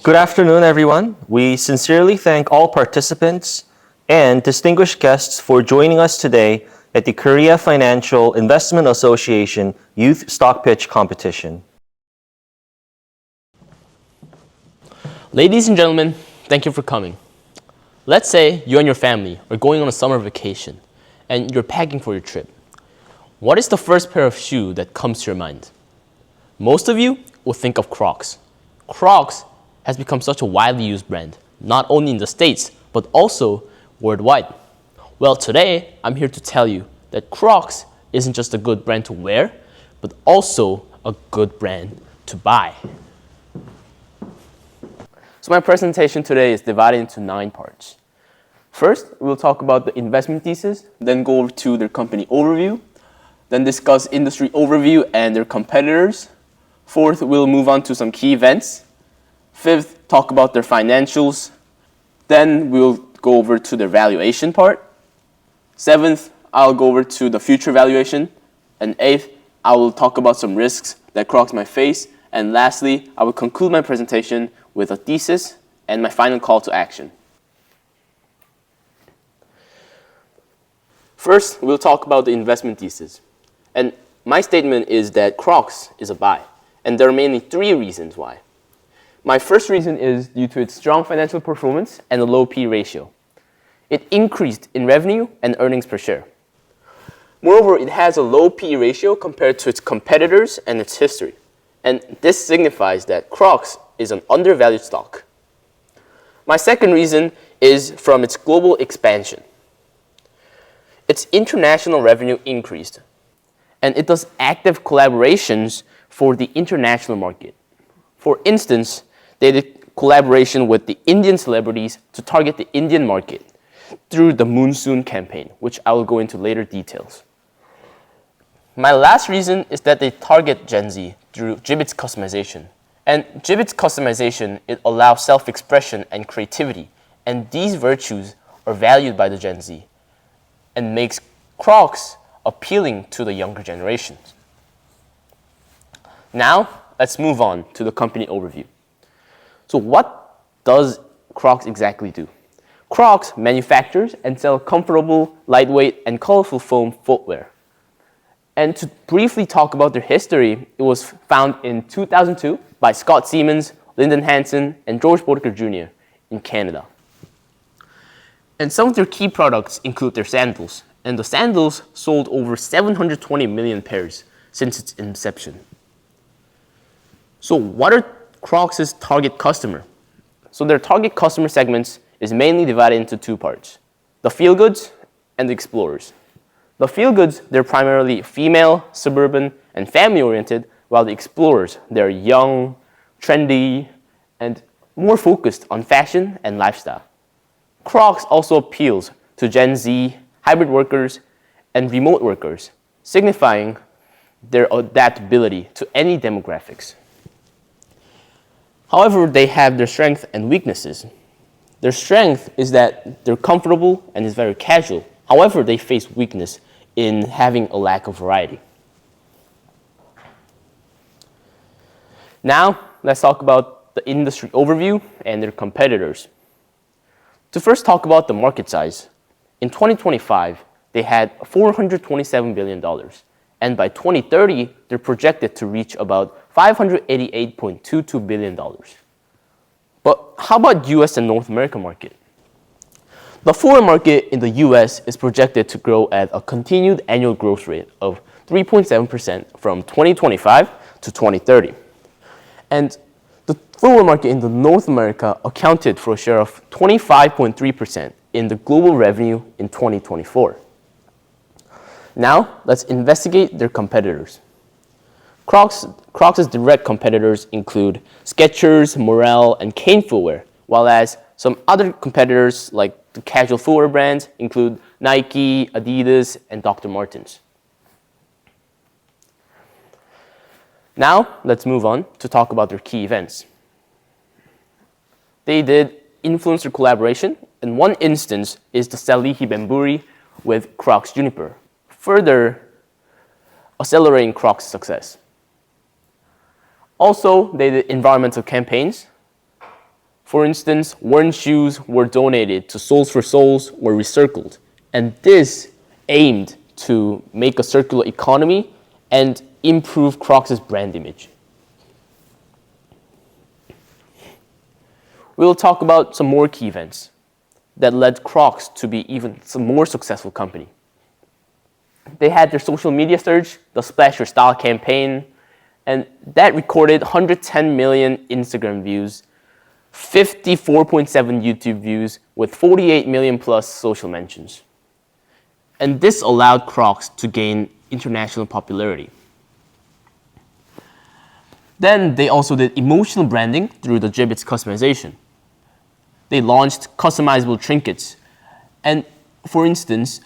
Good afternoon, everyone. We sincerely thank all participants and distinguished guests for joining us today at the Korea Financial Investment Association Youth Stock Pitch Competition. Ladies and gentlemen, thank you for coming. Let's say you and your family are going on a summer vacation and you're packing for your trip. What is the first pair of shoes that comes to your mind? Most of you will think of Crocs. Crocs has become such a widely used brand, not only in the States, but also worldwide. Well, today, I'm here to tell you that Crocs isn't just a good brand to wear, but also a good brand to buy. So my presentation today is divided into 9 parts. First, we'll talk about the investment thesis, then go over to their company overview, then discuss industry overview and their competitors. Fourth, we'll move on to some key events. Fifth, talk about their financials. Then we'll go over to their valuation part. Seventh, I'll go over to the future valuation. And eighth, I will talk about some risks that Crocs might face. And lastly, I will conclude my presentation with a thesis and my final call to action. First, we'll talk about the investment thesis. And my statement is that Crocs is a buy. And there are mainly 3 reasons why. My first reason is due to its strong financial performance and a low P ratio. It increased in revenue and earnings per share. Moreover, it has a low P ratio compared to its competitors and its history. And this signifies that Crocs is an undervalued stock. My second reason is from its global expansion. Its international revenue increased, and it does active collaborations for the international market. For instance, they did collaboration with the Indian celebrities to target the Indian market through the Monsoon campaign, which I will go into later details. My last reason is that they target Gen Z through Jibbitz customization. And Jibbitz customization, it allows self-expression and creativity, and these virtues are valued by the Gen Z and makes Crocs appealing to the younger generations. Now, let's move on to the company overview. So what does Crocs exactly do? Crocs manufactures and sells comfortable, lightweight, and colorful foam footwear. And to briefly talk about their history, it was found in 2002 by Scott Siemens, Lyndon Hansen, and George Bodeker Jr. in Canada. And some of their key products include their sandals. And the sandals sold over 720 million pairs since its inception. So what are Crocs' target customer? So their target customer segments is mainly divided into 2 parts, the feel goods and the explorers. The feel goods, they're primarily female, suburban, and family-oriented, while the explorers, they're young, trendy, and more focused on fashion and lifestyle. Crocs also appeals to Gen Z, hybrid workers, and remote workers, signifying their adaptability to any demographics. However, they have their strengths and weaknesses. Their strength is that they're comfortable and is very casual. However, they face weakness in having a lack of variety. Now, let's talk about the industry overview and their competitors. To first talk about the market size, in 2025, they had $427 billion. And by 2030, they're projected to reach about $588.22 billion. But how about US and North America market? The foreign market in the US is projected to grow at a continued annual growth rate of 3.7% from 2025 to 2030. And the foreign market in the North America accounted for a share of 25.3% in the global revenue in 2024. Now, let's investigate their competitors. Crocs' direct competitors include Skechers, Morel, and Kane footwear, while as some other competitors like the casual footwear brands include Nike, Adidas, and Dr. Martens. Now, let's move on to talk about their key events. They did influencer collaboration, and one instance is the Salihi Bembury with Crocs Juniper, further accelerating Crocs' success. Also, they did environmental campaigns, For instance, worn shoes were donated to Souls for Souls or recycled, and this aimed to make a circular economy and improve Crocs' brand image. We'll talk about some more key events that led Crocs to be even some more successful company. They had their social media surge, the Splash Your Style campaign, and that recorded 110 million Instagram views, 54.7 YouTube views, with 48 million plus social mentions. And this allowed Crocs to gain international popularity. Then they also did emotional branding through the Jibbitz customization. They launched customizable trinkets. And for instance,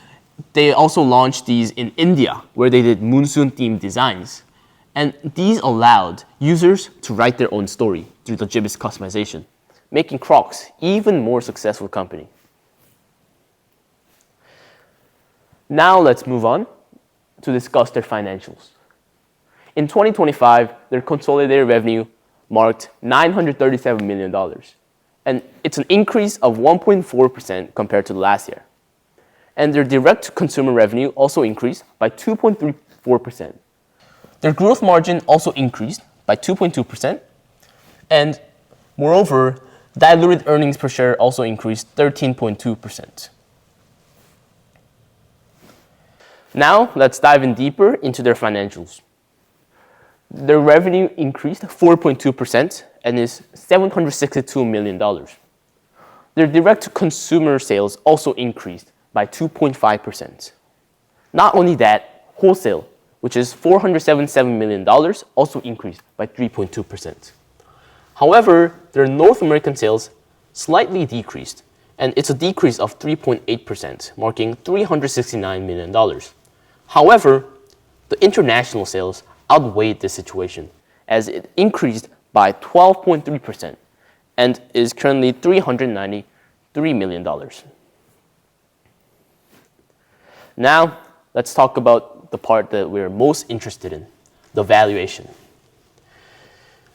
they also launched these in India, where they did monsoon-themed designs. And these allowed users to write their own story through the Jibbitz customization, making Crocs even more successful company. Now let's move on to discuss their financials. In 2025, their consolidated revenue marked $937 million, and it's an increase of 1.4% compared to last year. And their direct-to-consumer revenue also increased by 2.34%. Their gross margin also increased by 2.2%, and moreover, diluted earnings per share also increased 13.2%. Now, let's dive in deeper into their financials. Their revenue increased 4.2% and is $762 million. Their direct-to-consumer sales also increased by 2.5%. Not only that, wholesale, which is $477 million, also increased by 3.2%. However, their North American sales slightly decreased, and it's a decrease of 3.8%, marking $369 million. However, the international sales outweighed this situation, as it increased by 12.3% and is currently $393 million. Now, let's talk about the part that we're most interested in, the valuation.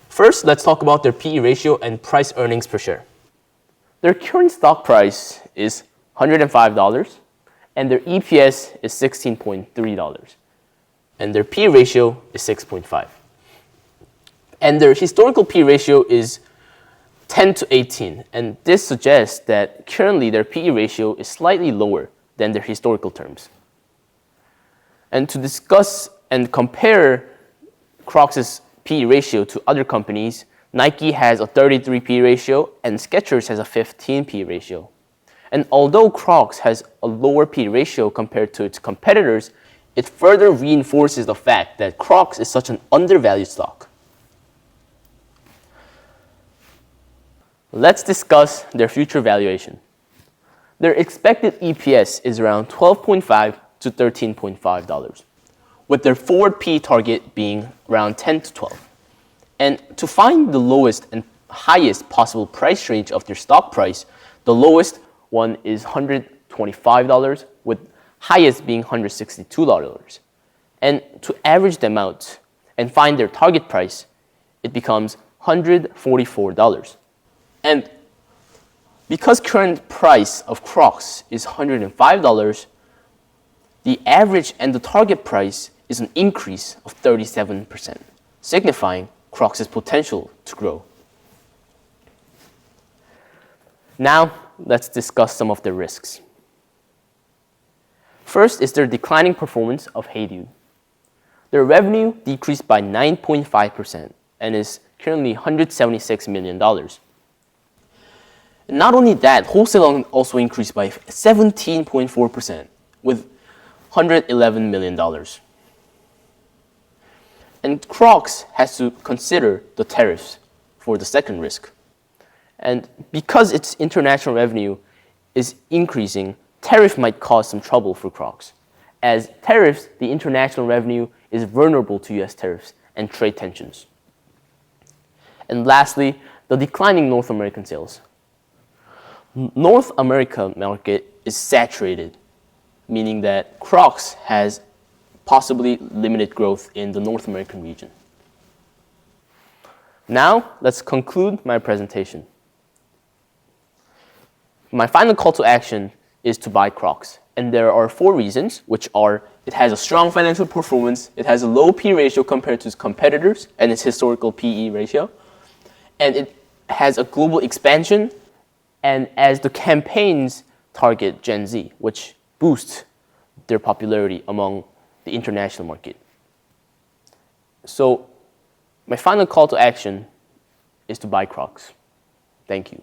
First, let's talk about their PE ratio and price earnings per share. Their current stock price is $105, and their EPS is $16.3, and their PE ratio is 6.5. And their historical PE ratio is 10 to 18, and this suggests that currently their PE ratio is slightly lower than their historical terms. And to discuss and compare Crocs' PE ratio to other companies, Nike has a 33 PE ratio and Skechers has a 15 PE ratio. And although Crocs has a lower PE ratio compared to its competitors, it further reinforces the fact that Crocs is such an undervalued stock. Let's discuss their future valuation. Their expected EPS is around $12.5 to $13.5, with their forward PE target being around 10 to 12. And to find the lowest and highest possible price range of their stock price, the lowest one is $125, with highest being $162. And to average them out and find their target price, it becomes $144. And because current price of Crocs is $105, the average and the target price is an increase of 37%, signifying Crocs' potential to grow. Now, let's discuss some of the risks. First is their declining performance of HEYDUDE. Their revenue decreased by 9.5% and is currently $176 million. And not only that, wholesale also increased by 17.4% with $111 million. And Crocs has to consider the tariffs for the second risk. And because its international revenue is increasing, tariff might cause some trouble for Crocs. As tariffs, the international revenue is vulnerable to US tariffs and trade tensions. And lastly, the declining North American sales. North America market is saturated, meaning that Crocs has possibly limited growth in the North American region. Now, let's conclude my presentation. My final call to action is to buy Crocs. And there are 4 reasons, which are it has a strong financial performance, it has a low P ratio compared to its competitors and its historical PE ratio, and it has a global expansion, and as the campaigns target Gen Z, which boosts their popularity among the international market. So my final call to action is to buy Crocs. Thank you.